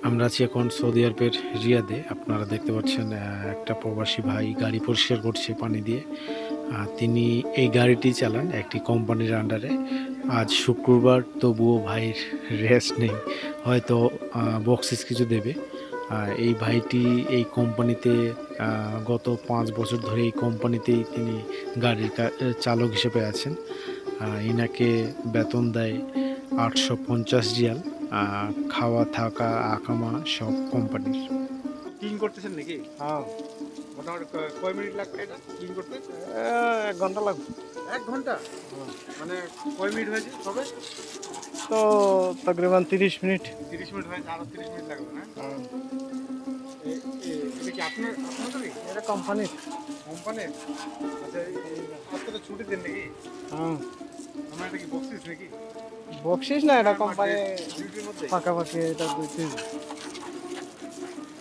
আমরা আছি এখন সৌদি আরবের রিয়াদে। আপনারা দেখতে পাচ্ছেন একটা প্রবাসী ভাই গাড়ি পরিষ্কার করছে পানি দিয়ে। তিনি এই গাড়িটি চালান একটি কোম্পানির আন্ডারে। আজ শুক্রবার তবুও ভাইয়ের রেস্ট নেই। হয়তো বকশিস কিছু দেবে। এই ভাইটি এই কোম্পানিতে গত ৫ বছর ধরে এই কোম্পানিতেই তিনি গাড়ির চালক হিসেবে আছেন। ইনাকে বেতন দেয় ৮৫০ রিয়াল। খাওয়া থাকা আকামা সব কোম্পানির। ক্লিন করতেছেন নাকি? হ্যাঁ, মোটামুটি কয় মিনিট লাগবে এটা ক্লিন করতে? 1 ঘন্টা লাগবে। ১ ঘন্টা? মানে কয় মিনিট হয়েছে সবে? তো তকরিবান 30 মিনিট। ৩০ মিনিট হয়েছে, আরো ৩০ মিনিট লাগবে না? হ্যাঁ, এটা কি আপনাদেরই? এটা কোম্পানির। কোম্পানির? আচ্ছা, আজকে তো ছুটি দিন নাকি? হ্যাঁ, আমার এটা কি বকশিস নাকি? বকশিস না, এটা কোম্পানি ডিউটির মধ্যে? পাকাপাকি এটা দিতে।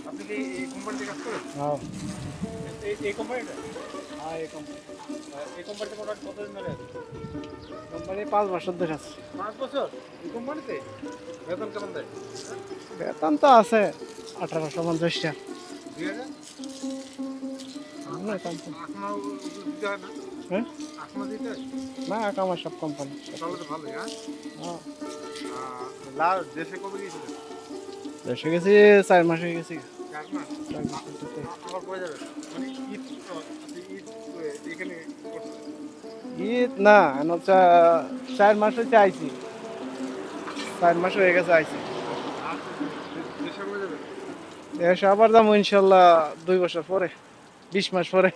আপনি কি এই কোম্পানিতে কাজ করেন? হ্যাঁ, এই কোম্পানিটা? হ্যাঁ, এই কোম্পানি। এই কোম্পানিতে মোটামুটি কতদিন ধরে আছে? কোম্পানি 5 বছর ধরে আছে। ৫ বছর? এই কোম্পানিতে? বেতন কেমন দেয়? বেতন তো আছে 1850 টাকা। ২০০০? না কোম্পানি। এখনো দিতে হয় না? হ্যাঁ, এখনো দিতে হয়? না কামার সব কোম্পানি। তাহলে তো ভালোই, হ্যাঁ? হ্যাঁ, দেশে কবে গিয়েছিলেন? দেশে গেছি 4 মাস হয়ে গেছি। 4 মাস? 4 মাস হতে। আবার কবে যাবেন? মানে ঈদ তো, আচ্ছা, ঈদ এখানে করছেন? ঈদ না, 4 মাস হচ্ছে আইছি। 4 মাস হয়ে গেছে আইছি। আর দেশে কবে যাবেন? দেশে আবার যাবো ইনশাল্লাহ 2 বছর পরে, 20 মাস পরে।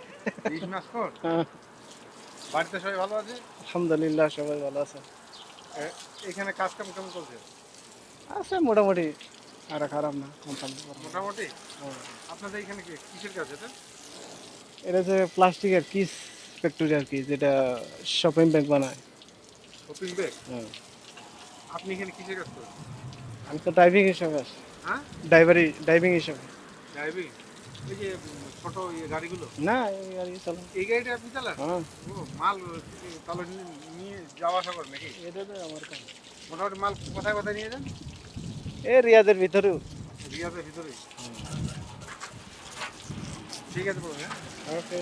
20 মাস পর? হ্যাঁ, বাড়িতে সবাই ভালো আছে? আলহামদুলিল্লাহ সবাই ভালো আছে। এখানে কাজ কাম কেমন চলছে? আছে মোটামুটি, আর খারাপ না কোম্পানি। মোটামুটি? আপনাদের এখানে কিসের কাজ এটা? এটা যে প্লাস্টিকের কিস ফ্যাক্টরি আর কি, যেটা শপিং ব্যাগ বানায়। Shopping bag? হ্যাঁ, আপনি এখানে কিসের কাজ করেন? আমি তো ড্রাইভিং হিসাবে আছি। হ্যাঁ? ড্রাইভিং হিসাবে। ড্রাইভিং? এই যে ছোট গাড়িগুলো? না, এই গাড়ি চালান। এই গাড়িটা আপনি চালান? হ্যাঁ, ও, মাল তাহলে নিয়ে যাওয়া আসা করেন নাকি? এটা তো আমার কাজ। মোটামুটি মাল কোথায় কোথায় নিয়ে যান? এই রিয়াদের ভিতরেও। রিয়াদের ভিতরেই? ঠিক আছে বলুন, হ্যাঁ। ওকে।